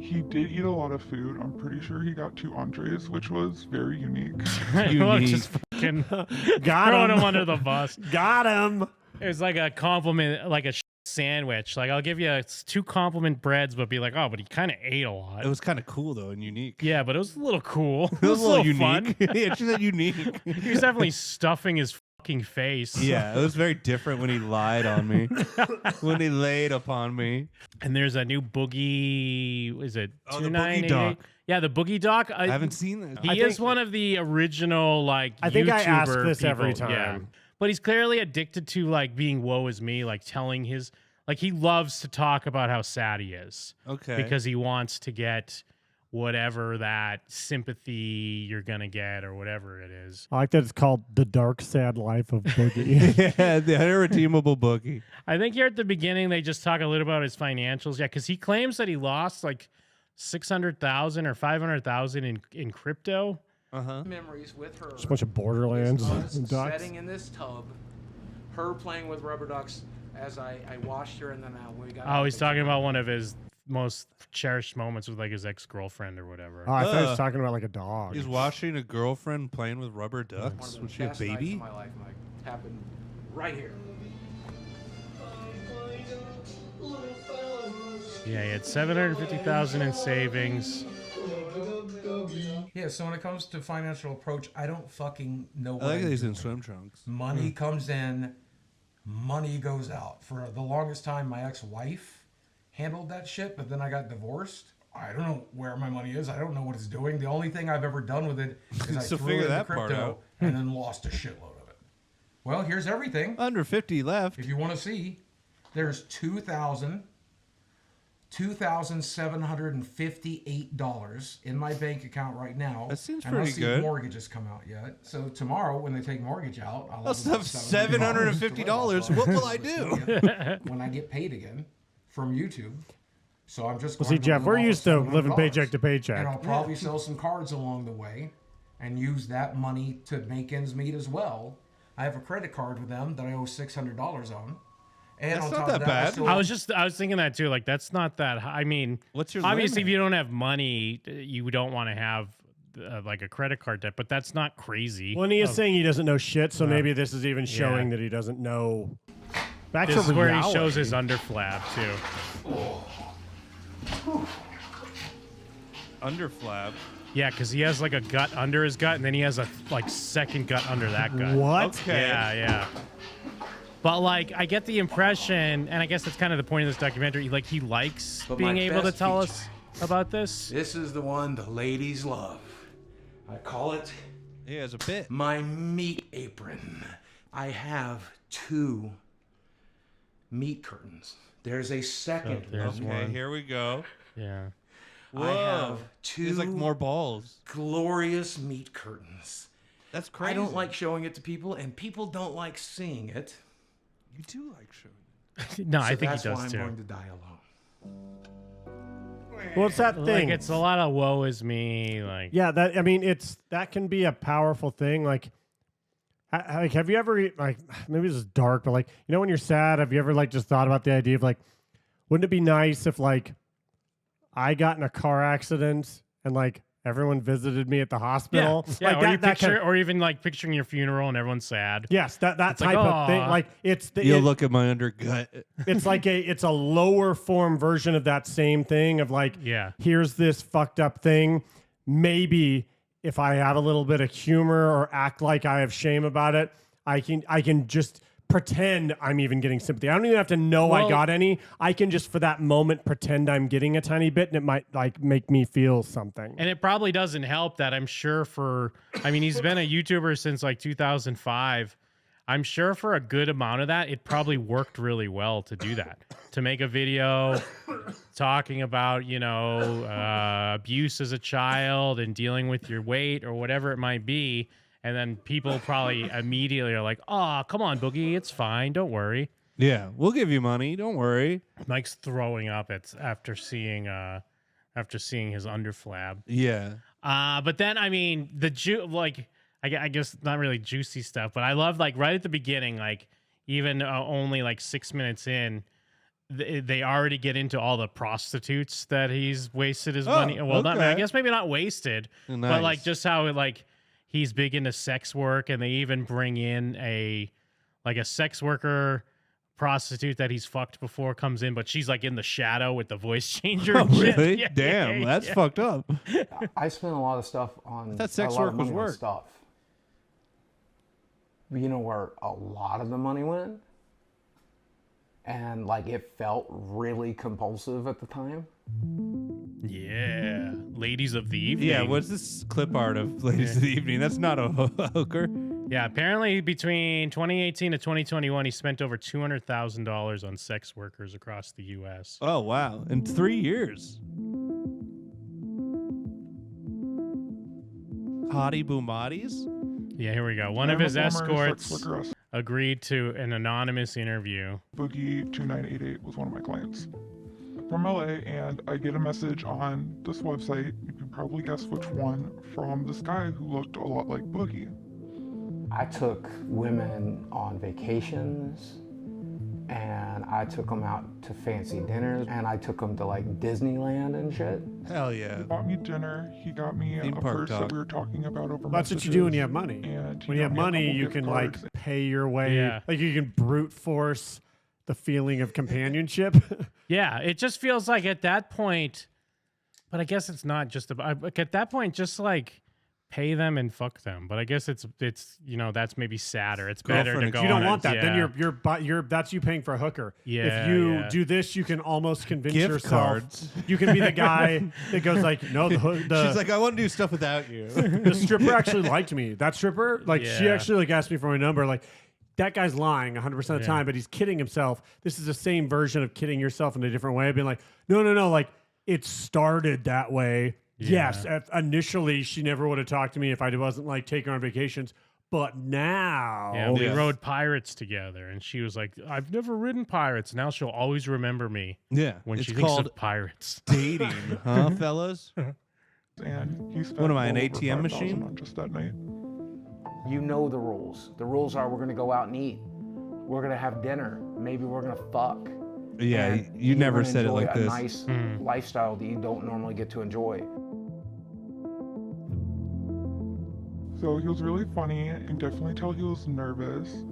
He did eat a lot of food. I'm pretty sure he got 2 entrees, which was very unique. Just fucking Got throwing him. him under the bus. Got him. It was like a compliment, like a sandwich. Like, I'll give you 2 compliment breads, but be like, oh, but he kind of ate a lot. It was kind of cool though and unique. Yeah, but it was a little cool. It was a little fun. unique. Yeah, she said unique. He was definitely stuffing his fucking face. Yeah, it was very different when he lied on me. When he laid upon me. And there's a new Boogie. Is it Oh, the Boogie 2988? Doc. Yeah, the Boogie Doc. I haven't seen this. He is one of the original like. I think I ask YouTuber this every people. Yeah. time. But he's clearly addicted to like being woe is me, like telling his like he loves to talk about how sad he is. Okay. Because he wants to get whatever that sympathy you're gonna get or whatever it is. I like that it's called The Dark Sad Life of Boogie. Yeah, the irredeemable Boogie. I think here at the beginning they just talk a little about his financials. Yeah, because he claims that he lost like 600,000 or 500,000 in crypto. Memories with her. Just a bunch of Borderlands Us and ducks. Setting in this tub, her playing with rubber ducks as I washed her, and then we got. Oh, he's talking about one of his most cherished moments with like his ex-girlfriend or whatever. Oh, I thought he was talking about like a dog. He's watching a girlfriend playing with rubber ducks. One Was of she the a best nights baby? of my life, Mike. Happened right here. Yeah, he had 750,000 in savings. Yeah, so when it comes to financial approach, I don't fucking know what I like I'm that he's doing. in swim trunks. Money comes in, money goes out. For the longest time, my ex-wife handled that shit, but then I got divorced. I don't know where my money is. I don't know what it's doing. The only thing I've ever done with it is I So threw figure it in the that part crypto out. and then lost a shitload of it. Well, here's everything. Under 50 left. If you want to see, there's $2,758 in my bank account right now. That seems and I'll pretty see good. If mortgages come out yet. So tomorrow, when they take mortgage out, I'll I'll have $750. What will I do? when I get paid again from YouTube? So I'm just. Well, going see, to Jeff, live we're off used to $700. living paycheck to paycheck. And I'll probably sell some cards along the way, and use that money to make ends meet as well. I have a credit card with them that I owe $600 on. And That's on not top that of that, bad. still- I was thinking that too. Like, that's not that high. I mean, What's your obviously, limit? if you don't have money, you don't want to have like a credit card debt, but that's not crazy. Well, and he is saying he doesn't know shit, so maybe this is even showing that he doesn't know. Back This to is where he reality. shows his underflap too. Underflap. Yeah, because he has like a gut under his gut, and then he has a like second gut under that gut. What? Okay. Yeah, yeah. But like, I get the impression, and I guess that's kind of the point of this documentary. Like, he likes But being my able to best tell feature- us about this. This is the one the ladies love. I call it He has a bit. my meat apron. I have 2 meat curtains. There's a second. There's Okay, one. here we go. Yeah. Whoa. I have 2 He's like more balls. glorious meat curtains. That's crazy. I don't like showing it to people, and people don't like seeing it. You do like showing No, So I think he that's why does I'm too. going to die alone. Well, it's that thing. Like, it's a lot of woe is me. Like, Yeah, that I mean, that can be a powerful thing. Like, have you ever like maybe this is dark, but like when you're sad, have you ever like just thought about the idea of like, wouldn't it be nice if like I got in a car accident and like everyone visited me at the hospital? yeah. Like Or you picture, or even like picturing your funeral and everyone's sad. Yes, that It's type like, of thing. aw. Like it's the, You'll look at my undergut. it's like it's a lower form version of that same thing of like, Yeah. here's this fucked up thing. Maybe if I have a little bit of humor or act like I have shame about it, I can just pretend I'm even getting sympathy. I don't even have to know I Well- got any. I can just for that moment pretend I'm getting a tiny bit, and it might like make me feel something. And it probably doesn't help that I'm sure I mean, he's been a YouTuber since like 2005. I'm sure for a good amount of that, it probably worked really well to do that. To make a video talking about, abuse as a child and dealing with your weight or whatever it might be. And then people probably immediately are like, oh, come on, Boogie, it's fine. Don't worry. Yeah, we'll give you money. Don't worry. Mike's throwing up after seeing his underflab. Yeah. But then, I mean, I guess not really juicy stuff, but I love like right at the beginning, like even only like 6 minutes in, they already get into all the prostitutes that he's wasted his money. Well, not, I okay. guess maybe not wasted, but like Nice. just how like he's big into sex work, and they even bring in a sex worker prostitute that he's fucked before comes in, but she's like in the shadow with the voice changer. Oh, and shit. really? Yeah, Damn, that's fucked up. I spent a lot of stuff on That sex a lot work of was money on work. stuff. But you know where a lot of the money went? And like it felt really compulsive at the time. Yeah, ladies of the evening. Yeah, what's this clip art of Ladies of the Evening? That's not a hooker. Yeah, apparently between 2018 to 2021, he spent over $200,000 on sex workers across the U.S. Oh, wow. In 3 years. Hottie Boombodies? Yeah, here we go. One of his escorts agreed to an anonymous interview. Boogie2988 was one of my clients from LA, and I get a message on this website. You can probably guess which one, from this guy who looked a lot like Boogie. I took women on vacations, and I took them out to fancy dinners, and I took them to like Disneyland and shit. Hell yeah. He bought me dinner. He got me Theme a park purse talk. that we were talking about over That's what you do when you have money. And he When you have got me a money, couple you gift can cards. like pay your way. Yeah. Like you can brute force the feeling of companionship. Yeah, it just feels like at that point, but I guess it's not just about, like at that point, just like pay them and fuck them. But I guess it's that's maybe sadder. It's better to Girlfriend go. You don't on want it. that. Yeah. Then you're that's you paying for a hooker. Yeah, If you yeah. do this, you can almost convince Gift yourself. cards. You can be the guy that goes like, no, She's like, I want to do stuff without you. the stripper actually liked me. That stripper, like she Yeah. actually like asked me for my number. Like that guy's lying 100% of the Yeah. time, but he's kidding himself. This is the same version of kidding yourself in a different way. Being like, no, like it started that way. Yeah. Yes, initially she never would have talked to me if I wasn't like taking her on vacations. But now, Yeah, we Yes. rode pirates together, and she was like, "I've never ridden pirates." Now she'll always remember me Yeah. when it's she thinks called of pirates. dating, huh, fellas? And he spent What am I, an well over ATM $5,000 machine? on just that night. You know the rules. The rules are we're gonna go out and eat. We're gonna have dinner. Maybe we're gonna fuck. Yeah, And you you're never gonna said it enjoy like a this. nice lifestyle that you don't normally get to enjoy. So he was really funny, and definitely tell he was nervous.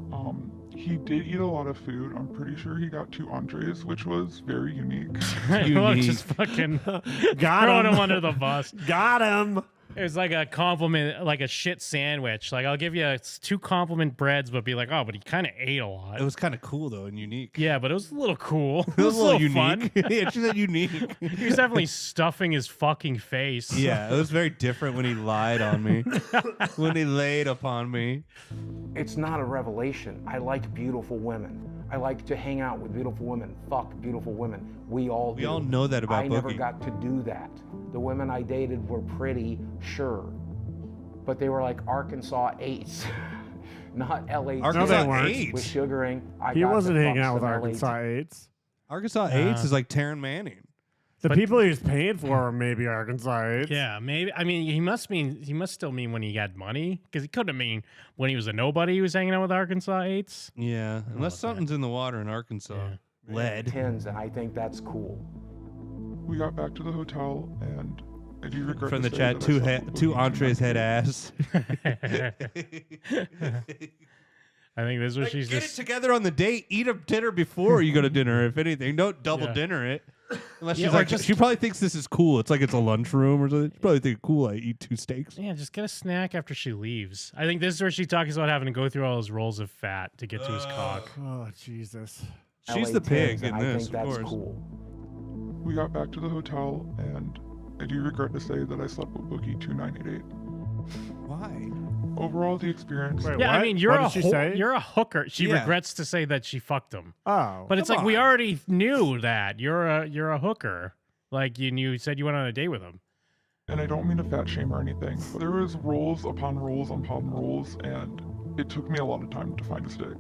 He did eat a lot of food. I'm pretty sure he got 2 entrees, which was very unique. Look, just fucking got throwing him. him under the bus. Got him. It was like a compliment, like a shit sandwich. Like I'll give you 2 compliment breads, but be like, oh, but he kind of ate a lot. It was kind of cool though and unique. Yeah, but it was a little cool. It was a little fun. unique. Yeah, she said unique. He was definitely stuffing his fucking face. Yeah, it was very different when he lied on me. When he laid upon me. It's not a revelation. I like beautiful women. I like to hang out with beautiful women, fuck beautiful women. We all do. We all know that about I never Boogie. got to do that. The women I dated were pretty, sure, but they were like Arkansas 8s, not LA. Arkansas they weren't. eights? With sugaring. He got to wasn't hanging fuck out with some LA Arkansas 8s. Arkansas 8s is like Taryn Manning. The people he was paying for were maybe Arkansas 8s. Yeah, maybe. I mean, he must still mean when he had money, because he couldn't mean when he was a nobody. He was hanging out with Arkansas 8s. Yeah, unless something's in the water in Arkansas. Lead. 10s, and I think that's cool. We got back to the hotel, and I do regret From to the say chat, that I two slept with two Boogie entrees tonight. head ass. I think this is what she's Get just. it together on the date. Eat a dinner before you go to dinner, if anything. Don't double Yeah. dinner it. Unless Yeah, she's or like, just- she probably thinks this is cool. It's like it's a lunchroom or something. She probably think cool. I eat 2 steaks. Yeah, just get a snack after she leaves. I think this is where she talks about having to go through all those rolls of fat to get to his cock. Oh, Jesus. She's LA the pig 10s, in and this, I think of that's course. cool. We got back to the hotel, and I do regret to say that I slept with Boogie2988. Why? Overall, the experience. Wait, Yeah, I what? mean, you're What a did she say? you're a hooker. She Yeah. regrets to say that she fucked him, Oh. but it's Come like we on. already knew that you're a hooker. Like you said you went on a date with him. And I don't mean to fat shame or anything, but there was rules upon rules upon rules, and it took me a lot of time to find a stick.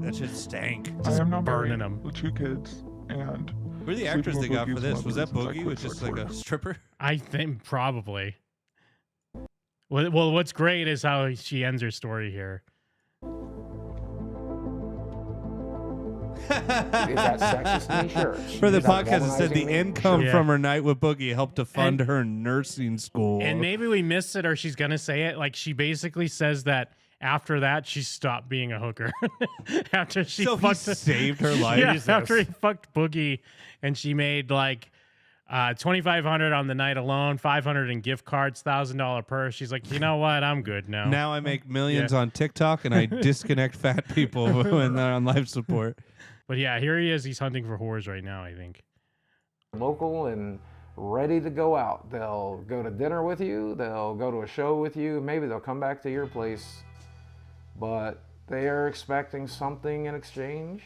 That shit stank. I am now burning married 'em. with 2 kids, and Where the sleeping actress with they got for Boogie's this? Was that mother since I Boogie? quit Was just sex like work. a stripper? I think probably. Well, what's great is how she ends her story here. that sexist to me? Sure. For the Is that podcast, it said the womanizing me? income Yeah. from her night with Boogie helped to fund And- her nursing school. And maybe we missed it, or she's gonna say it. Like she basically says that after that she stopped being a hooker. After she so he fucked saved her life. yeah, Jesus. after he fucked Boogie, and she made like $2,500 on the night alone, $500 in gift cards, $1,000 purse. She's like, you know what? I'm good now. Now I make millions on TikTok, and I disconnect fat people when they're on life support. But yeah, here he is. He's hunting for whores right now, I think. Local and ready to go out. They'll go to dinner with you. They'll go to a show with you. Maybe they'll come back to your place. But they are expecting something in exchange.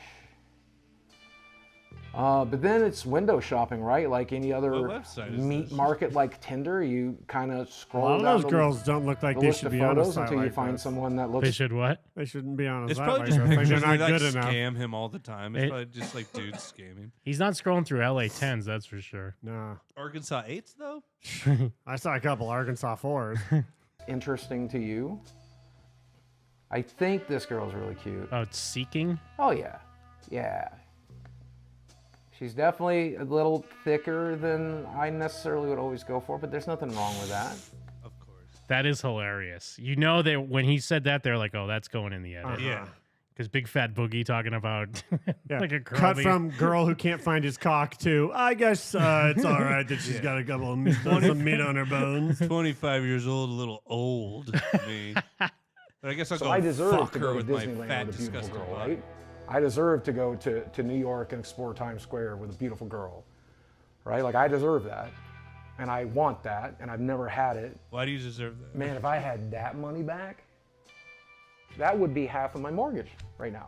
But then it's window shopping, right? Like any other What website is meat this? market like Tinder, you kind of A scroll lot of down those girls don't look like the they list should of be on a photos site until you like find this. someone that They looks should what? They shouldn't be on a It's site probably like just this. They're pictures not like good enough. scam him all the time. It's It- probably just like dudes scamming. He's not scrolling through LA 10s, that's for sure. No. Arkansas 8s though. I saw a couple Arkansas 4s. interesting to you. I think this girl's really cute. Oh, it's seeking? Oh yeah, yeah. She's definitely a little thicker than I necessarily would always go for, but there's nothing wrong with that. Of course. That is hilarious. You know that when he said that, they're like, oh, that's going in the edit. Uh-huh. Yeah. Because Big Fat Boogie talking about Yeah. like a girl. Cut being- from girl who can't find his cock to, I guess it's all right that she's got a couple of some meat on her bones. 25 years old, a little old to me. But I guess I'll So go I deserve fuck to her go to with my Disneyland fat, with a beautiful disgusting girl, body. right? I deserve to go to New York and explore Times Square with a beautiful girl, right? Like I deserve that, and I want that, and I've never had it. Why do you deserve that? Man, if I had that money back, that would be half of my mortgage right now.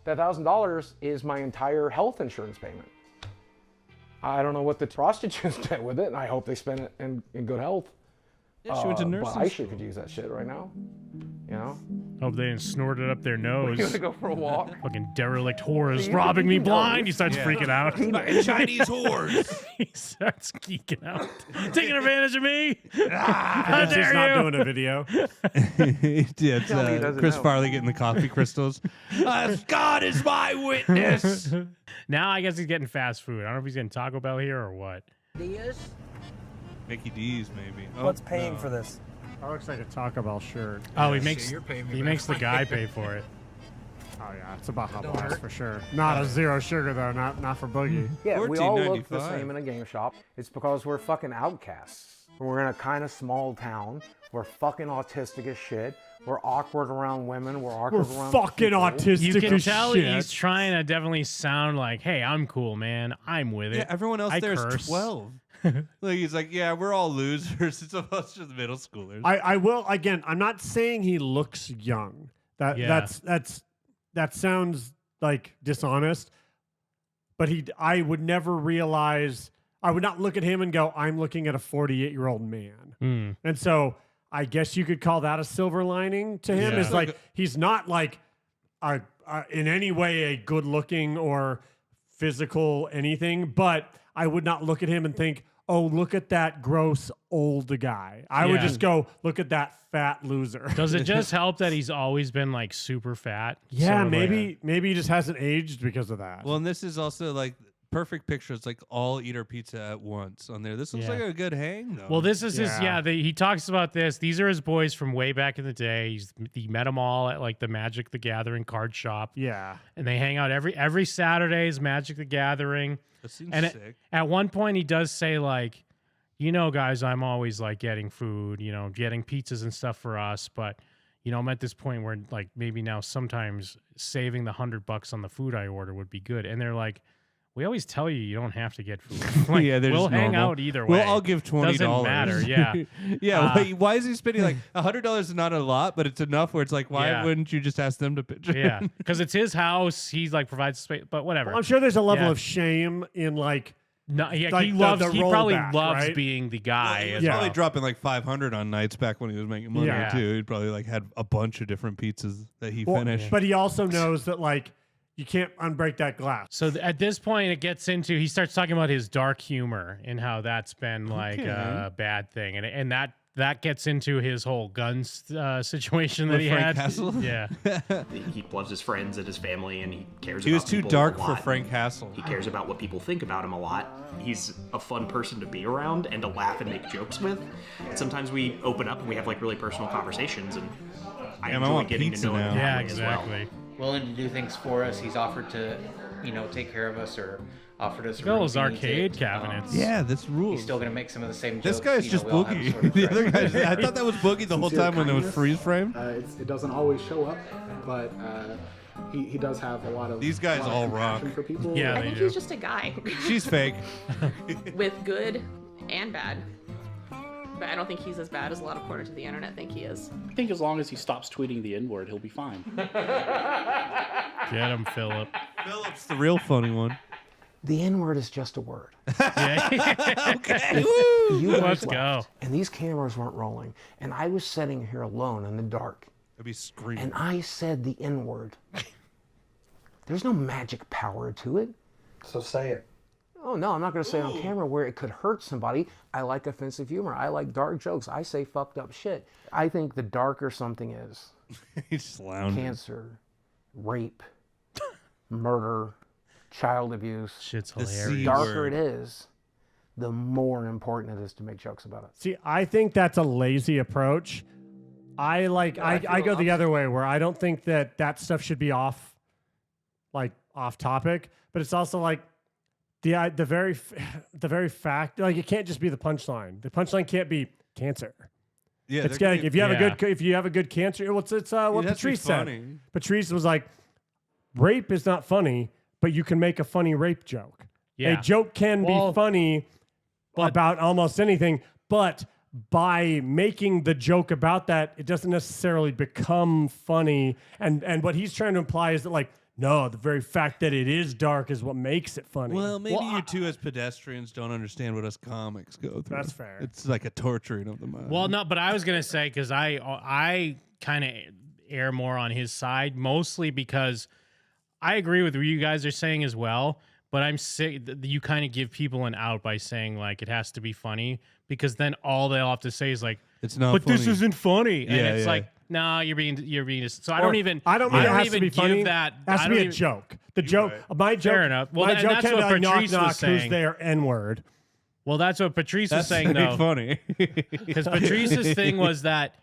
That $1,000 is my entire health insurance payment. I don't know what the prostitutes did with it, and I hope they spend it in good health. Yeah, she went to But nursing I school. could use that shit right now. You know? Hope they didn't snort it up their nose. You want to go for a walk? Fucking derelict whores You- robbing me you know. blind. He starts Yeah. freaking out. Chinese whores. He starts geeking out. Taking advantage of me. How And she's dare not you? doing a video. Yeah, it's Tell me he doesn't Chris know. Farley getting the coffee crystals. God is my witness. Now I guess he's getting fast food. I don't know if he's getting Taco Bell here or what. Mickey D's, maybe. Oh, What's paying no. for this? That looks like a Taco Bell shirt. Oh, he Yeah, makes shit, you're paying me he back makes the my guy money. pay for it. Oh yeah, it's a Baja Don't Blast hurt. for sure. Not a zero sugar though. Not for Boogie. Yeah, we all look the $14.95. same in a game shop. It's because we're fucking outcasts. We're in a kind of small town. We're fucking autistic as shit. We're awkward around women. We're We're awkward around fucking people. autistic You can as tell shit. he's trying to definitely sound like, "Hey, I'm cool, man. I'm with it." Yeah, everyone else I there is curse. 12. Like he's like, yeah, we're all losers. It's a bunch of middle schoolers. I will again. I'm not saying he looks young. Yeah. That sounds like dishonest. But I would never realize. I would not look at him and go, I'm looking at a 48-year-old man. Hmm. And so I guess you could call that a silver lining to him. Yeah. It's like he's not like in any way a good-looking or physical anything. But I would not look at him and think, oh, look at that gross old guy. I would Yeah. just go, look at that fat loser. Does it just help that he's always been like super fat? Yeah, So, like, maybe he just hasn't aged because of that. Well, and this is also like perfect picture. It's like all eat our pizza at once on there. This looks Yeah. like a good hang though. Well, this is his. Yeah. Yeah, he talks about this. These are his boys from way back in the day. He met them all at like the Magic the Gathering card shop, yeah. and they hang out every Saturdays. Magic the Gathering. That seems And sick. at one point, he does say like, you know, guys, I'm always like getting food, you know, getting pizzas and stuff for us, but you know, I'm at this point where like maybe now sometimes saving the $100 on the food I order would be good. And they're like, we always tell you don't have to get food. Like, Yeah, they're we'll just hang normal. out either way. Well, I'll give $20. Doesn't matter. Yeah. Yeah. Why is he spending like $100 is not a lot, but it's enough where it's like, why Yeah. wouldn't you just ask them to pitch? Yeah, because it's his house. He's like provides space, but whatever. Well, I'm sure there's a level Yeah. of shame in like No, yeah, like he the loves. He probably rollback, loves right? being the Well, guy. he was as Yeah. probably well. dropping like 500 on nights back when he was making money Yeah. too. He probably like had a bunch of different pizzas that he well, finished. but he also knows that like you can't unbreak that glass. So at this point, it gets into he starts talking about his dark humor and how that's been like Okay. a bad thing, and that gets into his whole guns situation that With he Frank had. Castle? Yeah. He loves his friends and his family, and he cares He about was too people dark a for lot. Frank Castle. He cares about what people think about him a lot. He's a fun person to be around and to laugh and make jokes with. And sometimes we open up and we have like really personal conversations, and I I enjoy want getting to pizza know him now. that Yeah, way as well. exactly. Willing to do things for us. He's offered to, take care of us or offered us. Look at all room those if we need arcade it. cabinets. Yeah, this rules. He's still gonna make some of the same This jokes. guy's just we all have Boogie. sort of The other correct. guy, I thought that was Boogie the whole Sincere time when it was kindness. freeze frame. It doesn't always show up, but he does have a lot of These guys a lot of all compassion rock. for people. Yeah, I they think do. he's just a guy She's fake. with good and bad. But I don't think he's as bad as a lot of corners of the internet think he is. I think as long as he stops tweeting the N-word, he'll be fine. Get him, Philip. Philip's the real funny one. The N-word is just a word. Yeah. Okay. You guys Let's left, go. And these cameras weren't rolling. And I was sitting here alone in the dark. I'd be screaming. And I said the N-word. There's no magic power to it. So say it. Oh, no, I'm not going to say it on camera where it could hurt somebody. I like offensive humor. I like dark jokes. I say fucked up shit. I think the darker something is, He's slouching. cancer, rape, murder, child abuse, Shit's The hilarious. C darker word. it is, the more important it is to make jokes about it. See, I think that's a lazy approach. I go the other way where I don't think that stuff should be off topic, but it's also like the very fact, like it can't just be the punchline. The punchline can't be cancer. Yeah, It's they're like gonna- if you have a good cancer, what it has Patrice to be said. funny. Patrice was like, rape is not funny, but you can make a funny rape joke. Yeah. A joke can Well, be funny but- about almost anything, but by making the joke about that, it doesn't necessarily become funny. And what he's trying to imply is that, like, no, the very fact that it is dark is what makes it funny. Well, maybe you two as pedestrians don't understand what us comics go through. That's fair. It's like a torturing of the mind. Well, no, but I was gonna say because I kind of err more on his side, mostly because I agree with what you guys are saying as well. But I'm sick that you kind of give people an out by saying like it has to be funny because then all they'll have to say is like, it's not. but funny. this isn't funny, and Yeah, it's yeah. like, nah, you're being. So I Or- don't even. I don't mean it has to be give funny. that. It has I to don't be a even- joke. The joke, my joke, Fair enough. Well, my and joke that's can't what be like, knock, Patrice was knock, who's saying. there, N-word. Well, that's what Patrice was That's saying though. funny. Because Patrice's thing was that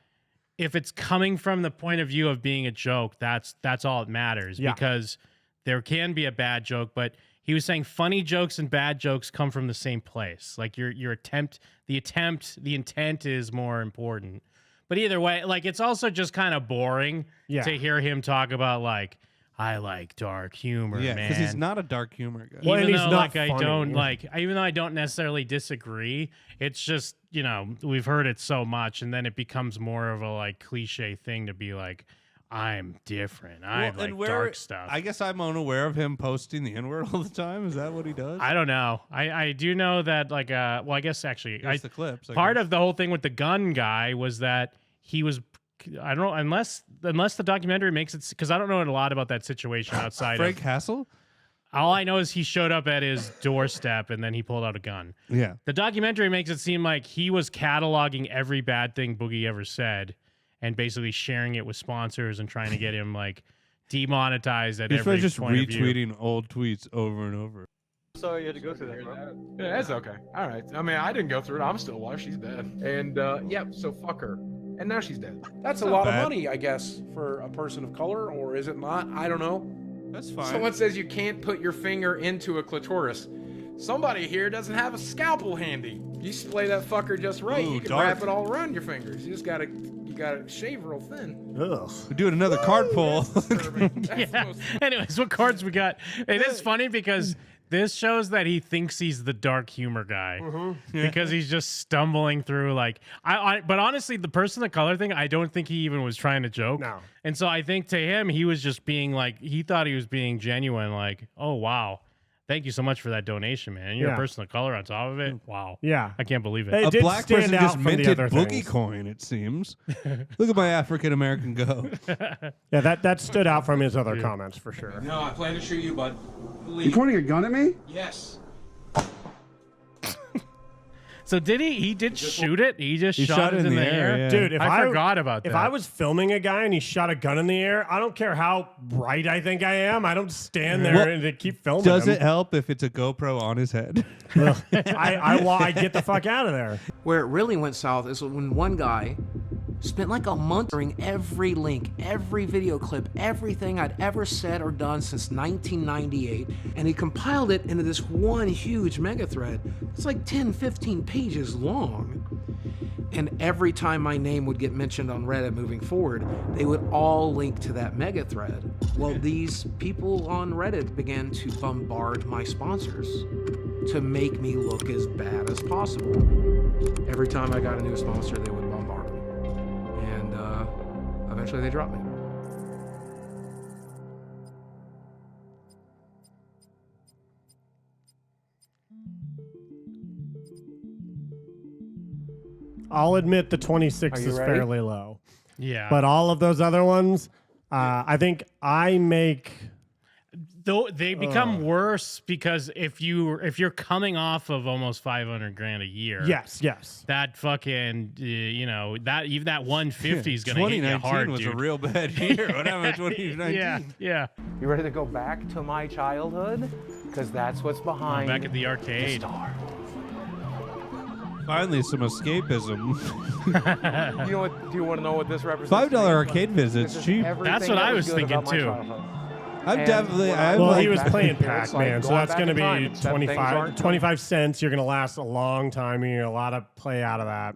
if it's coming from the point of view of being a joke, that's all that matters. Yeah. Because there can be a bad joke, but he was saying funny jokes and bad jokes come from the same place. Like the intent is more important. But either way, like it's also just kind of boring to hear him talk about like, I like dark humor, Yeah, man. because he's not a dark humor guy. Well, and Even he's though, not like, I funny. don't like, even though I don't necessarily disagree, it's just, we've heard it so much, and then it becomes more of a like cliche thing to be like, I'm different. I Well, and like dark stuff. I guess I'm unaware of him posting the N-word all the time. Is that what he does? I don't know. I do know that like, well, I guess actually, Here's the clips. I part guess. of the whole thing with the gun guy was that he was. I don't know unless the documentary makes it because I don't know a lot about that situation outside Frank of Castle. all I know is he showed up at his doorstep and then he pulled out a gun. Yeah. The documentary makes it seem like he was cataloging every bad thing Boogie ever said and basically sharing it with sponsors and trying to get him like demonetized at He's every probably just point of view. retweeting old tweets over and over. Sorry you had to go through that, bro. Yeah, that's okay. All right. I mean, I didn't go through it. I'm still alive. She's dead. And, so fuck her. And now she's dead. That's a lot of money, I guess, for a person of color, or is it not? I don't know. That's fine. Someone says you can't put your finger into a clitoris. Somebody here doesn't have a scalpel handy. You splay that fucker just right. Ooh, You can dark. wrap it all around your fingers. You just gotta shave real thin. Ugh. We're doing another card pull. That's the Yeah. most- Anyways, what cards we got? It is funny because this shows that he thinks he's the dark humor guy because he's just stumbling through like but honestly the person of color thing I don't think he even was trying to joke. No. And so I think to him he was just being like he thought he was being genuine like, "Oh wow. Thank you so much for that donation, man. You're a Yeah. person of color on top of it. Wow. Yeah. I can't believe it." It A did black stand person out just from the minted other Boogie things. coin, it seems. Look at my African American go. Yeah, that stood out from his other comments for sure. No, I plan to shoot you, bud. You pointing a gun at me? Yes. So did he? He did shoot it. He just He shot it in the air. yeah. Dude, if I forgot about that. If I was filming a guy and he shot a gun in the air, I don't care how bright I think I am. I don't stand there and keep filming Does him. it help if it's a GoPro on his head? I get the fuck out of there. Where it really went south is when one guy spent like a month during every link, every video clip, everything I'd ever said or done since 1998, and he compiled it into this one huge mega thread. It's like 10, 15 pages long. And every time my name would get mentioned on Reddit moving forward, they would all link to that mega thread. Well, these people on Reddit began to bombard my sponsors to make me look as bad as possible. Every time I got a new sponsor, they would bombard them. And eventually they dropped me. I'll admit the 26 Are you is ready? fairly low. Yeah. But all of those other ones, I think I make. Though they become worse because if you're coming off of almost 500 grand a year, Yes. that fucking that even that 150 is gonna hit you 2019 hard, was dude. a real bad year. What happened in 2019? Yeah. You ready to go back to my childhood? Because that's what's behind. Back at the arcade. star. Finally, some escapism. You know what? Do you want to know what this represents? $5 arcade visits, This is cheap. everything That's what that I was good thinking, about my too. childhood. I'm And definitely. when I I'm Well, look he was back playing here, it's like Pac-Man, so going that's back going to in time, be except things aren't 25 cents. You're going to last a long time. You're going to a lot of play out of that.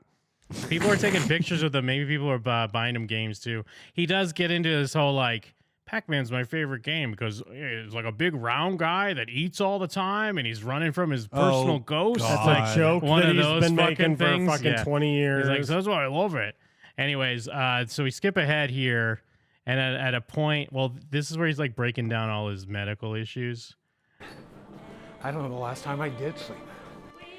People are taking pictures of them. Maybe people are buying him games too. He does get into this whole like Pac-Man's my favorite game because it's like a big round guy that eats all the time and he's running from his personal ghost. That's Like a joke one that of he's those been making for things. fucking Yeah. 20 years. He's like, so that's why I love it. Anyways, so we skip ahead here, and at a point, well, this is where he's like breaking down all his medical issues. I don't know the last time I did sleep.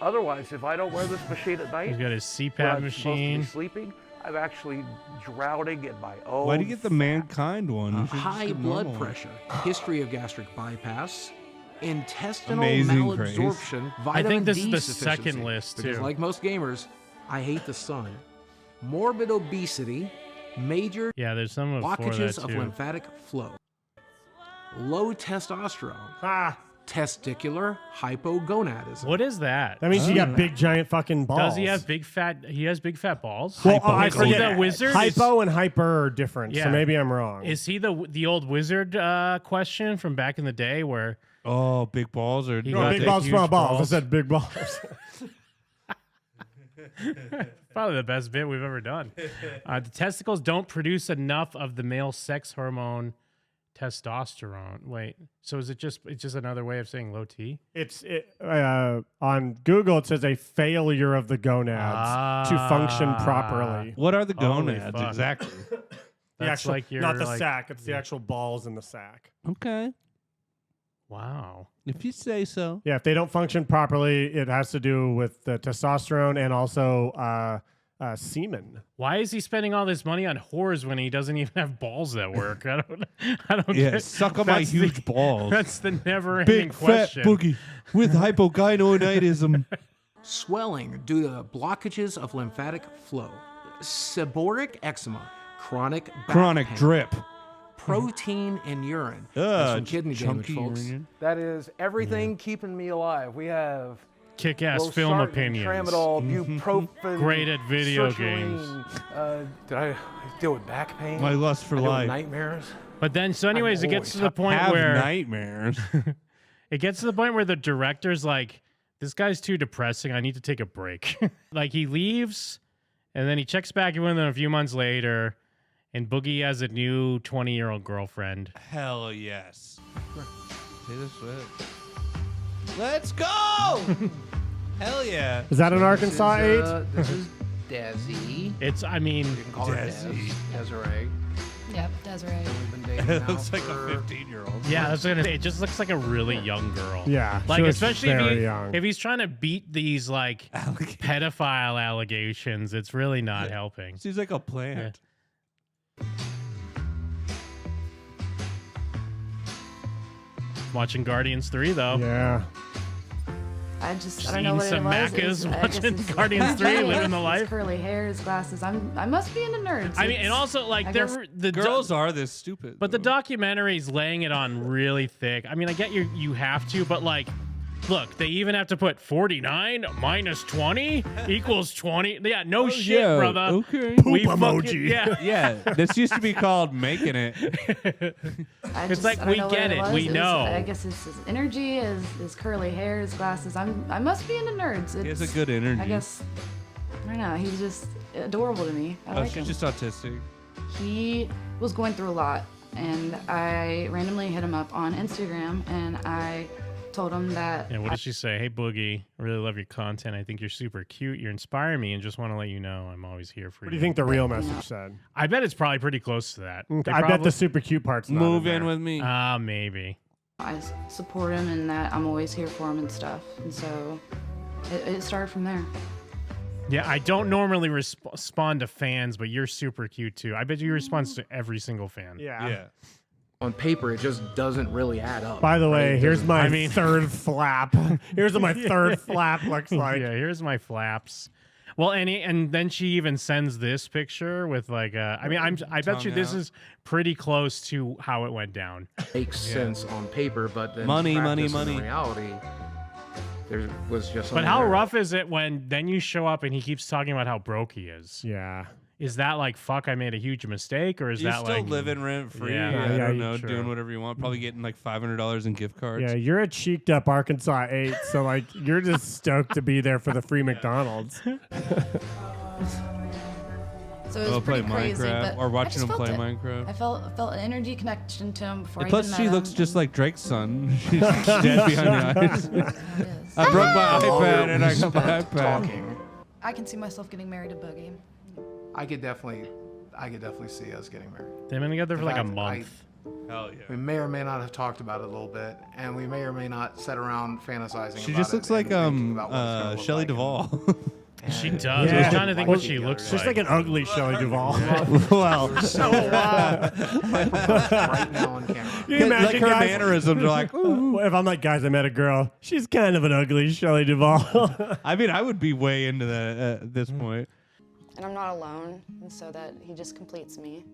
Otherwise, if I don't wear this machine at night, He's got his when CPAP I'm supposed to machine. be sleeping, I'm actually drowning in my own. Why do you get the mankind one? You should just high get blood normal. pressure, history of gastric bypass, intestinal Amazing grace. malabsorption, I vitamin think this D is the deficiency, second list because too. like most gamers, I hate the sun. Morbid obesity, major Yeah, there's some before blockages that of too. lymphatic flow, low testosterone, testicular hypogonadism. What is that? That means you got big, giant fucking balls. Does he have big fat? He has big fat balls. Well, I Is he forget. the wizard? Hypo and hyper are different, so Yeah. maybe I'm wrong. Is he the old wizard question from back in the day where Oh, big balls or He no, got big the balls, huge small balls. balls. I said big balls. probably the best bit we've ever done. The testicles don't produce enough of the male sex hormone testosterone. Wait, so is it just another way of saying low T? It's on Google. It says a failure of the gonads to function properly. What are the Holy gonads fuck. exactly? The That's actual, like your, not the like- sack. It's the actual balls in the sack. Okay, Wow. if you say so. Yeah, if they don't function properly, it has to do with the testosterone and also semen. Why is he spending all this money on whores when he doesn't even have balls that work? I don't Yeah, get. suck on my That's huge balls. That's the never-ending Big question. fat boogie with hypogonadism. Swelling due to blockages of lymphatic flow, seborrheic eczema, chronic back Chronic pain, drip. protein in urine. That's from kidney damage, chunky folks. urine. That is everything keeping me alive. We have Kick-ass film losartan, opinions. tramadol, bupropion, Great at video sertraline. Did I deal with back pain? My lust for I deal with life. nightmares. But then, so anyways, it gets to the point Have where nightmares. it gets to the point where the director's like, "This guy's too depressing. I need to take a break." Like he leaves, and then he checks back in with him a few months later, and Boogie has a new 20-year-old girlfriend. Hell yes. Taylor Swift. Let's go! Hell yeah. Is that an Arkansas age? This is Desi. It's, I mean, You can call her Des. Desi. Desiree. Yep, Desiree. We've been dating It now looks like a for 15-year-old. yeah, that's what it just looks like a really young girl. Yeah, Like, she looks especially very young. if he's trying to beat these, like, pedophile allegations, it's really not helping. She's like a plant. Watching Guardians 3, though. Yeah. I Just don't know eating what some it was. Maccas, watching Guardians 3, living the life. His curly hair, his glasses. I must be into nerds. I mean, and also like the girls are this stupid. But the documentary's laying it on really thick. I mean, I get you have to, but like, look, they even have to put 49 minus 20 equals 20. Yeah, no shit, yeah, brother. Okay. We emoji. Yeah. Yeah. This used to be called making it. It's like, we get it. We know. I guess it's his energy, his curly hair, his glasses. I must be into nerds. He has a good energy. I guess. I don't know. He's just adorable to me. I like him. She's just autistic. He was going through a lot, and I randomly hit him up on Instagram, and I told him that. And what did she say? Hey, Boogie, I really love your content. I think you're super cute. You're inspiring me, and just want to let you know I'm always here for you. What do you think the real message said? I bet it's probably pretty close to that. I bet the super cute part's not Move in there. with me. Maybe. I support him and that I'm always here for him and stuff. And so it started from there. Yeah, I don't normally respond to fans, but you're super cute too. I bet you respond to every single fan. Yeah. On paper, it just doesn't really add up. By the way, right? here's my I mean- third flap. Here's what my third flap looks like. Yeah, here's my flaps. Well, and then she even sends this picture with like I mean, I bet you this is pretty close to how it went down. Makes sense on paper, but then Money. in reality, there was just. But something how there. rough is it when then you show up and he keeps talking about how broke he is? Yeah. Is that like, fuck, I made a huge mistake, or is You're that still like living rent free? Yeah, I don't know, true. doing whatever you want. Probably getting like $500 in gift cards. Yeah, you're a cheeked up Arkansas 8, so like you're just stoked to be there for the free McDonald's. So it was play pretty crazy, Minecraft, but or I watching just him felt play it. Minecraft. I felt an energy connection to him before I Plus, even she met looks him. just like Drake's son. She's dead behind your eyes. I broke my iPad and I got my iPad. Talking. I can see myself getting married to Boogie. I could definitely see us getting married. They've been together for In like a fact, month. Hell yeah. We may or may not have talked about it a little bit, and we may or may not sit around fantasizing. She about just it looks like and thinking about what it's gonna look Shelley like. Duvall. She does. I was trying to think what she looks Just like. like an ugly Shelley Duvall. Well, so right now on camera. You imagine, like her guys, mannerisms are like, ooh. if I'm like, guys, I met a girl. She's kind of an ugly Shelley Duvall. I mean, I would be way into that at this point. And I'm not alone, and so that he just completes me.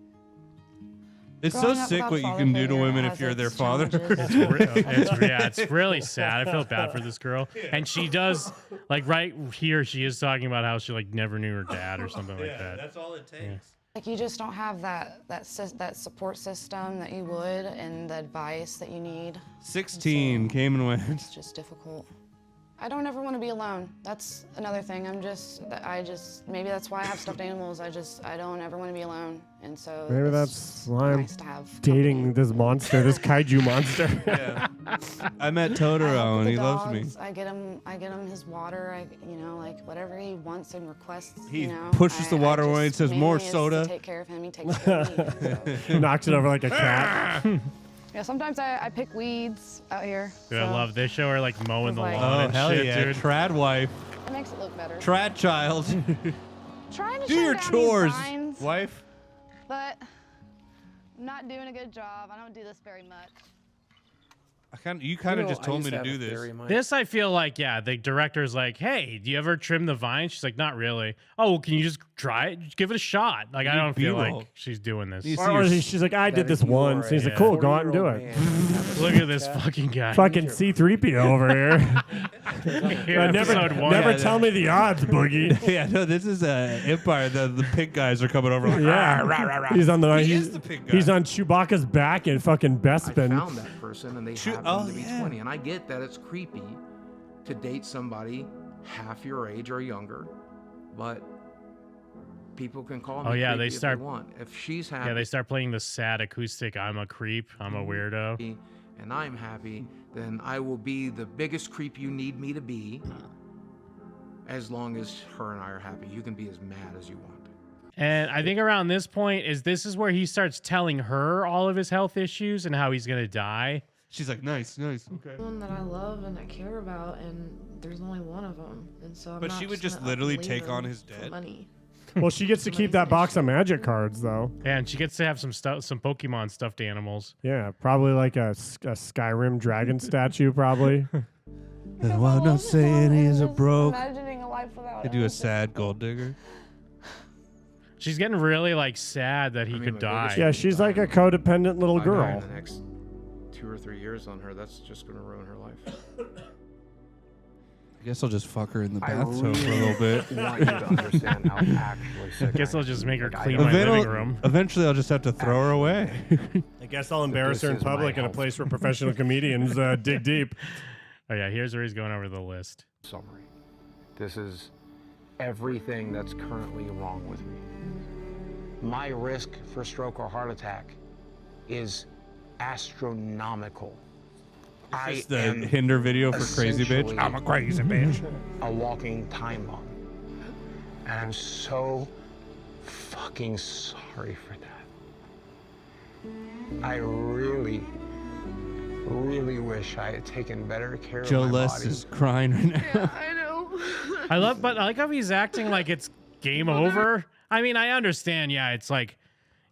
It's so Growing up sick without what you father can do to figure women has if you're their its father. challenges. It's really sad. I feel bad for this girl. And she does, like right here, she is talking about how she like never knew her dad or something like that. That's all it takes. Yeah. Like you just don't have that support system that you would, and the advice that you need. 16 came and went. It's just difficult. I don't ever want to be alone. That's another thing. Maybe that's why I have stuffed animals. I don't ever want to be alone. And so Maybe it's that's why I'm nice to have dating this monster, this kaiju monster. Yeah. I met I help Totoro with and he the loves me. dogs. I get him his water. Like whatever he wants and requests. He pushes the water away and says, "More mainly is soda." To take care of him. He takes care of me. So. Knocks it over like a cat. Yeah, sometimes I pick weeds out here. Dude, I so love this show her like mowing the Like- lawn Oh, and hell shit, yeah. dude. Trad wife. It makes it look better. Trad child. Trying to Do trim your down these chores, vines, wife. but I'm not doing a good job. I don't do this very much. You kind of just told me to do this. This I feel like, yeah, the director's like, hey, do you ever trim the vine? She's like, not really. Oh, well, can you just try it? Just give it a shot. Like, I don't feel B-roll. like she's doing this. Or she's like, I did this once. He's like, cool, go out and do it. Look at this fucking guy. Fucking C-3PO over here. Never tell me the odds, Boogie. Yeah, no, this is Empire. The pig guys are coming over. Like, Yeah, rah, rah, rah. he's on the He he's, is the pig guy. he's on Chewbacca's back in fucking Bespin. I found that person and they happen to be 20. And I get that it's creepy to date somebody half your age or younger, but people can call me yeah, creepy they if start. want. If she's happy, Yeah, they start playing the sad acoustic. I'm a creep. I'm a weirdo. and I'm happy, then I will be the biggest creep you need me to be. As long as her and I are happy, you can be as mad as you want. And I think around this point this is where he starts telling her all of his health issues and how he's gonna die. She's like, nice. Okay. One that I love and I care about, and there's only one of them, and so. But she would just literally take on his debt. Money. Well, she gets to keep that box of magic cards, though. Yeah, and she gets to have some Pokemon stuffed animals. Yeah, probably like a Skyrim dragon statue, probably. And while not saying he's a broke, Imagining a life without I do a sad gold digger. She's getting really like sad that he could die. Yeah, she's like a codependent little If I die girl. in the next 2 or 3 years on her, that's just going to ruin her life. I guess I'll just fuck her in the I bathtub for a really little bit. want you to understand how actually sick Guess I I'll am. just make her Like, clean my living room. Eventually, I'll just have to throw her away. I guess I'll embarrass her in This is my public in a health. place where professional comedians dig deep. Oh yeah, here's where he's going over the list. Summary. This is everything that's currently wrong with me. My risk for stroke or heart attack is astronomical. I This the am Hinder video for Crazy Bitch. essentially I'm a crazy bitch. a walking time bomb. And I'm so fucking sorry for that. I really, really wish I had taken better care Joe of my Les body. is crying right now. I know. But I like how he's acting like it's game over. I mean, I understand. Yeah, it's like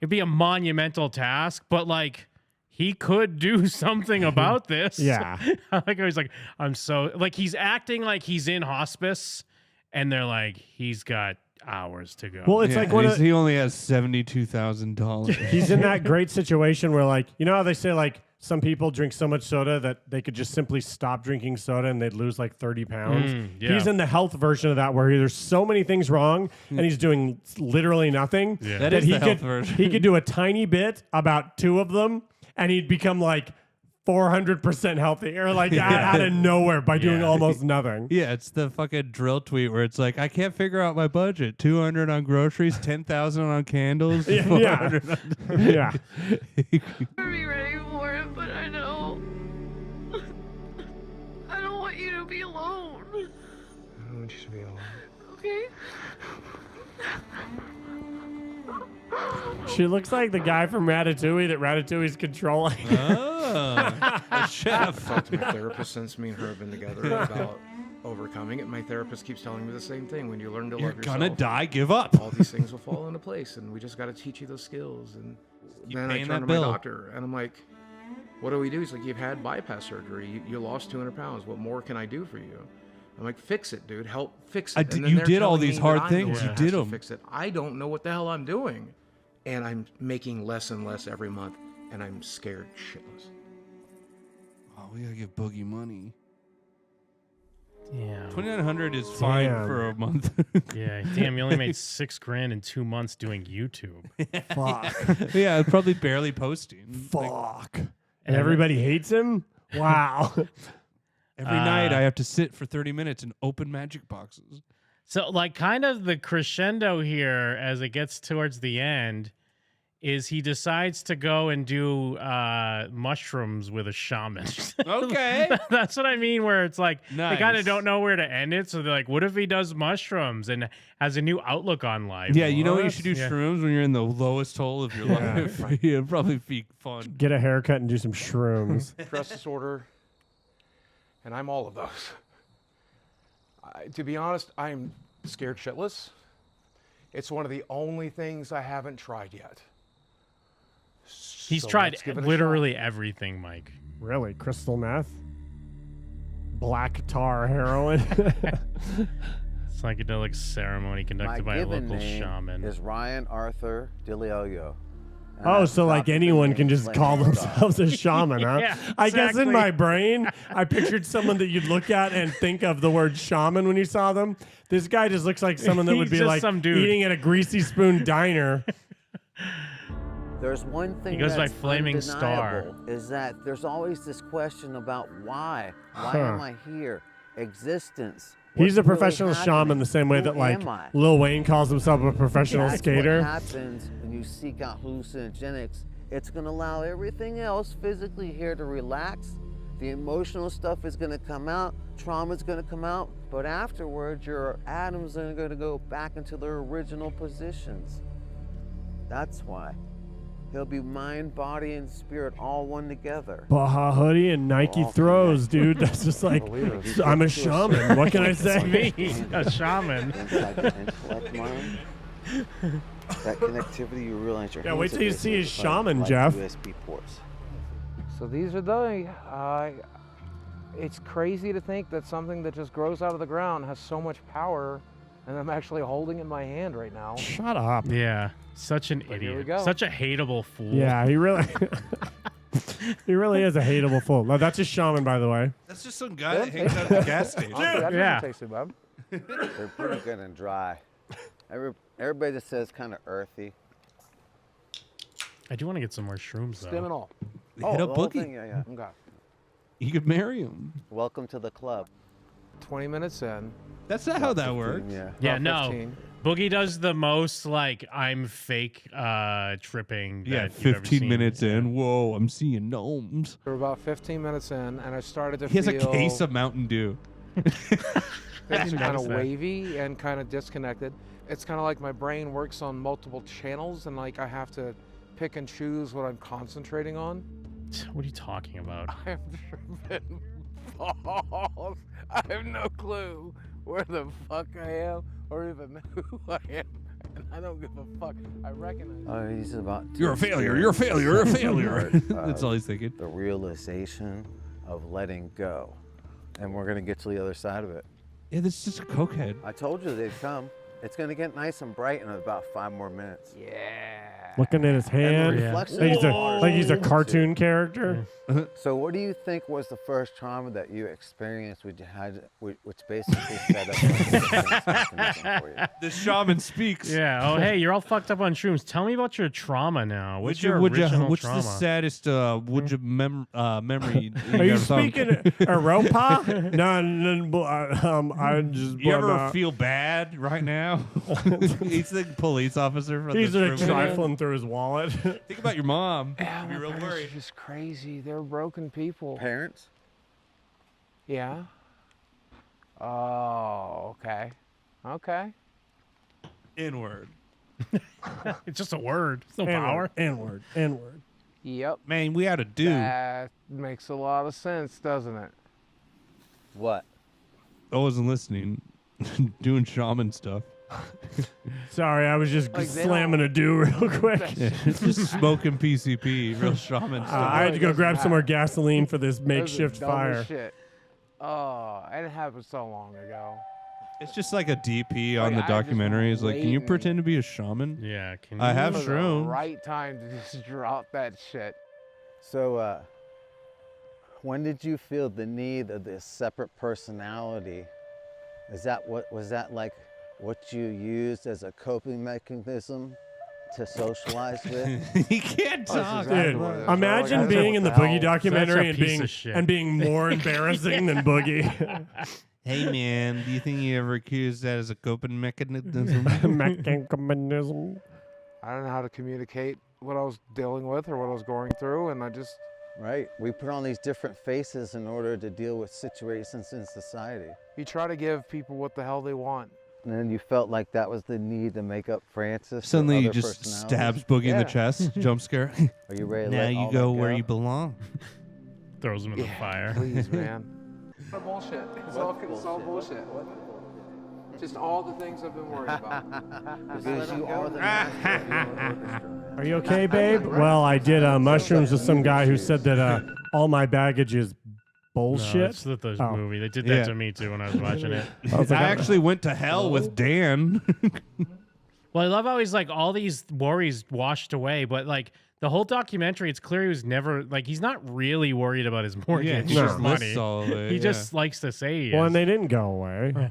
it'd be a monumental task, but like he could do something about this. Yeah. I like how he's like, I'm so like he's acting like he's in hospice, and they're like, he's got hours to go. Well, it's like one of, he only has $72,000. he's in that great situation where, like, you know how they say like some people drink so much soda that they could just simply stop drinking soda and they'd lose like 30 pounds. Yeah. He's in the health version of that where there's so many things wrong and he's doing literally nothing. Yeah. That that is he the could health version. he could do a tiny bit about 2 of them and he'd become like 400% healthy or like out of nowhere by doing Yeah. almost nothing. Yeah, it's the fucking drill tweet where it's like, I can't figure out my budget. 200 on groceries, 10,000 on candles. Yeah. 400 on Yeah. I'm be ready for it, but I know. I don't want you to be alone. I don't want you to be alone. Okay? She looks like the guy from Ratatouille that Ratatouille's controlling. Oh, a I've chef. talked to my therapist since me and her have been together about overcoming it. My therapist keeps telling me the same thing. When you learn to You're love yourself, gonna die, give up. all these things will fall into place, and we just got to teach you those skills. And You then I paying turn that to my bill. doctor, and I'm like, what do we do? He's like, you've had bypass surgery. You lost 200 pounds. What more can I do for you? I'm like, fix it, dude. Help fix it. I did- And then you they're did all telling these me hard that I'm the things. one You that did has to 'em. Fix it. I don't know what the hell I'm doing, and I'm making less and less every month, and I'm scared shitless. Oh, we gotta give Boogie money. Yeah. 2,900 is fine Damn. for a month. Yeah. Damn, you only made $6,000 in 2 months doing YouTube. Fuck. Yeah, probably barely posting. Like, Fuck. And everybody hates him? Wow. every night I have to sit for 30 minutes and open magic boxes. So, like, kind of the crescendo here as it gets towards the end is he decides to go and do mushrooms with a shaman. Okay. That's what I mean, where it's like they kind Nice. of don't know where to end it. So they're like, what if he does mushrooms and has a new outlook on life? Yeah, you know what you What? should do Yeah. shrooms when you're in the lowest hole of your Yeah. life. It'd probably be fun. Get a haircut and do some shrooms. Stress disorder, and I'm all of those. To be honest, I'm scared shitless. It's one of the only things I haven't tried yet. He's So tried let's give it a literally everything, Mike. Really? Crystal meth? Black tar heroin? It's like a like ceremony conducted by a given local name shaman. is Ryan Arthur DeLeoyo. And Oh, I've so like adopted the anyone name can just Flint call Star. themselves a shaman, huh? Yeah, I guess in exactly. my brain, I pictured someone that you'd look at and think of the word shaman when you saw them. This guy just looks like someone that would He's be just like some dude. eating at a greasy spoon diner. There's one thing He goes by that's Flaming Star. undeniable, is that there's always this question about why. Why Huh. am I here? Existence. He's What's a really professional shaman happening? the same way Who that like am I? Lil Wayne calls himself a professional That's skater. what happens when you seek out hallucinogenics. It's going to allow everything else physically here to relax. The emotional stuff is going to come out. Trauma's going to come out. But afterwards, your atoms are going to go back into their original positions. That's why. He'll be mind, body, and spirit all one together. Baja hoodie and Nike throws, dude. That's just like, I'm a shaman. What can I say? Me, a shaman. Inside the intellect mind, that connectivity, you realize your Yeah, wait hands till you are see his basically shaman, like Jeff. USB ports. So these are they. It's crazy to think that something that just grows out of the ground has so much power, and I'm actually holding in my hand right now. Shut up. Yeah, such an But here we idiot. go. Such a hateable fool. Yeah, he really, he really is a hateable fool. No, that's a shaman, by the way. That's just some guy that hangs out at the gas station. Yeah. They're pretty good and dry. Everybody just says kind of earthy. I do want to get some more shrooms though. Stim and all. Hit up the whole Boogie. thing, yeah. Okay. You could marry him. Welcome to the club. 20 minutes in. That's not how that works. Yeah. Yeah, About no. 15. Boogie does the most like I'm fake tripping. Yeah, that you've ever 15 seen. minutes in. Whoa, I'm seeing gnomes. We're about 15 minutes in, and I started to He has a feel case of Mountain Dew. things are kind of noticed that. wavy and kind of disconnected. It's kind of like my brain works on multiple channels, and like I have to pick and choose what I'm concentrating on. What are you talking about? I have driven balls. I have no clue where the fuck I am or even who I am. And I don't give a fuck. I recognize Oh, he's about. to You're a failure. You're a failure. You're a failure. experience That's all he's thinking. The realization of letting go, and we're gonna get to the other side of it. Yeah, this is just a cokehead. I told you they'd come. It's gonna get nice and bright in about 5 more minutes. Yeah. Looking at his hand, reflection like he's a cartoon character. So, what do you think was the first trauma that you experienced, which basically set up like a defense mechanism for you? The shaman speaks. Yeah. Oh, hey, you're all fucked up on shrooms. Tell me about your trauma now. What's your What's original the trauma? saddest memory? Are you speaking Europa? No, I just. You ever feel bad right now? He's the police officer. For He's the like trifling through his wallet. Think about your mom. Yeah, You'd be my real parents worried. are just crazy. They're broken people. Parents? Yeah. Oh, okay. Okay. N-word. It's just a word. It's no power. N-word. N-word. Yep. Man, we had a dude. That makes a lot of sense, doesn't it? What? I wasn't listening. Doing shaman stuff. Sorry, I was just Like, they slamming a do real quick. Yeah, just smoking PCP, real shaman stuff. I had to go grab some more gasoline for this Those are makeshift dumb fire. as shit. Oh, it happened so long ago. It's just like a DP on Like, the I just documentary. It's like, can you waiting. pretend to be a shaman? Yeah. Can I you- have This was the shrooms. right time to just drop that shit. So, when did you feel the need of this separate personality? Is that was that like what you used as a coping mechanism to socialize with? He can't talk. Dude, what it is. imagine Like, being in the what the Boogie hell? documentary Such a piece of shit. and being more embarrassing than Boogie. Hey, man, do you think you ever accused that as a coping mechanism? Mechanism. I don't know how to communicate what I was dealing with or what I was going through, and I just Right? We put on these different faces in order to deal with situations in society. you try to give people what the hell they want. And then you felt like that was the need to make up Francis. or Suddenly, he other just personalities? stabs Boogie in the Yeah. chest. Jump scare. Are you ready to Now let you all go that where you belong. Throws him in the Yeah, fire. Please, man. Bullshit. It's all bullshit. Just all the things I've been worried about. Because you are the master of your orchestra. Are you okay, babe? Well, I did mushrooms with some guy who said that all my baggage is bullshit. No, it's the Oh. movie. They did that Yeah. to me too when I was watching it. I was like, I actually went to hell with Dan. Well, I love how he's like all these worries washed away, but like the whole documentary, it's clear he was never like he's not really worried about his mortgage. Yeah, he or just money. lists all of it, He yeah. just likes to say he well, is. and they didn't go away. Yeah.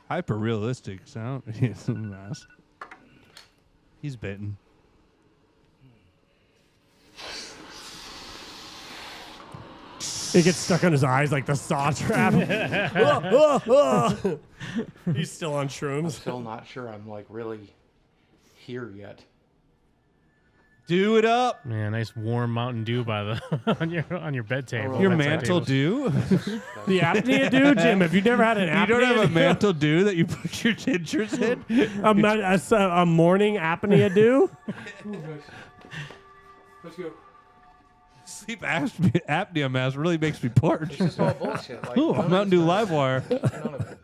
Hyper realistic sound. He's a mess. He's bitten. It gets stuck on his eyes like the saw trap. He's still on I'm shrooms. still not sure I'm like really here yet. Do it up. Yeah, nice warm Mountain Dew by the on your bed table. Your bedside mantle tables. dew? The apnea do, Jim. Have you never had an apnea? You don't have a do? mantle dew that you put your dentures in? A morning apnea do? Let's go. Sleep apnea mask really makes me parched. It's just all bullshit. Like, Ooh, none of Mountain this Dew stuff- Livewire. None of it.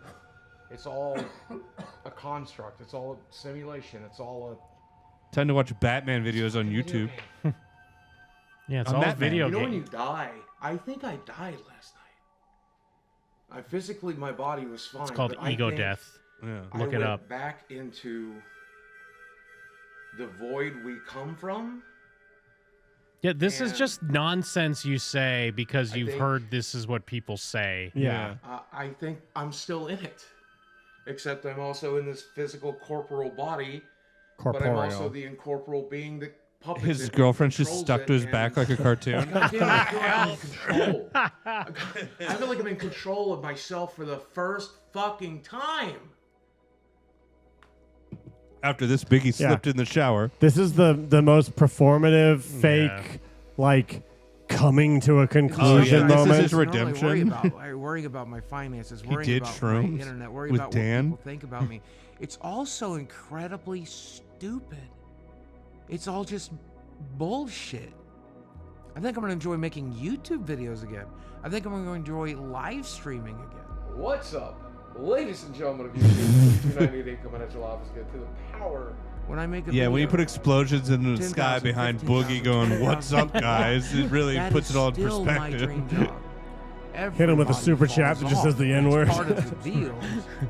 It's all a construct. It's all a simulation. It's all Time to watch Batman videos on YouTube. Yeah, it's I'm all Batman. video you know when game. you die, I think I died last night. Physically, my body was fine. It's called but ego I think death. Yeah. Look it went up. back into the void we come from. Yeah, this is And just nonsense you say because I you've think- heard this is what people say. Yeah. I think I'm still in it, except I'm also in this physical corporal body. But I'm also Corporeal. the incorporeal being that puppets His it and girlfriend's just controls stuck it to his and- back like a cartoon. God damn it, I feel like I'm in control. I feel like I'm in control of myself for the first fucking time. After this, Biggie slipped in the shower. This is the most performative, fake, like coming to a conclusion This is moment. his redemption. Worrying about my finances, He worrying did about shrooms my internet, worrying with about Dan. what people think about me. It's also incredibly stupid. It's all just bullshit. I think I'm gonna enjoy making YouTube videos again. I think I'm gonna enjoy live streaming again. What's up, ladies and gentlemen of YouTube? 2988 coming at your office. Get to the power. When I make a Yeah, when you video, put explosions in the 10,000, sky behind 15,000, Boogie going, "What's up, guys?" It really that puts is it all in still my perspective. dream job. Hit him with a Everybody super chat falls that just off. says the That's N-word. part of the deal.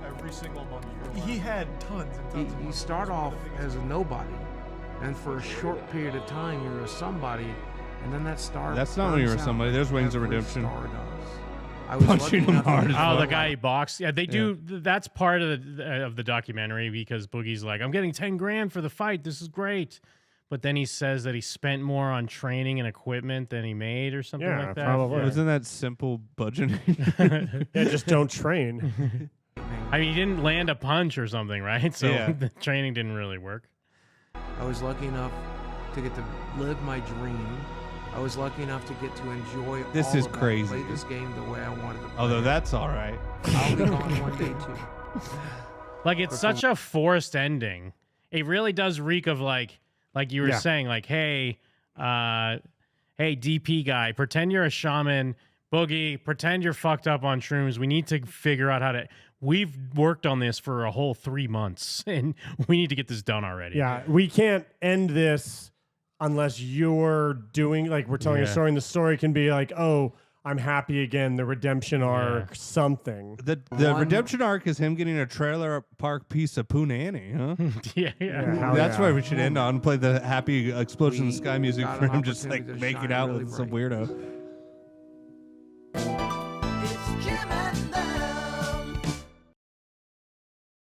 Every single month. He had tons and tons of You money. start off as a nobody, and for a short period of time, you're a somebody, and then that star. That's not when you're burns a somebody. out There's like Wings of every Redemption. star does. I was Punching lucky him enough to hard get as Oh, to the know guy he boxed. Yeah, they do. That's part of the documentary because Boogie's like, I'm getting 10 grand for the fight. This is great. But then he says that he spent more on training and equipment than he made or something Yeah, like that. probably. Yeah. Wasn't that simple budgeting? Yeah, just don't train. I mean, he didn't land a punch or something, right? So Yeah. the training didn't really work. I was lucky enough to get to live my dream. I was lucky enough to get to enjoy This all is of that, crazy. play this game the way I wanted to play. Although it. that's all right. I'll be gone one day too. Like it's such a forced ending. It really does reek of like you were Yeah. saying, like, hey, DP guy, pretend you're a shaman. Boogie, pretend you're fucked up on shrooms. We need to figure out how to. We've worked on this for a whole 3 months, and we need to get this done already. Yeah, we can't end this unless you're doing like we're telling a Yeah. story, and the story can be like, oh, I'm happy again, the redemption arc, something. The redemption arc is him getting a trailer park piece of Punani, huh? Yeah. That's where we should end on. Play the happy explosion in the sky music got for an him just like opportunity to making shine out really with some bright. weirdo.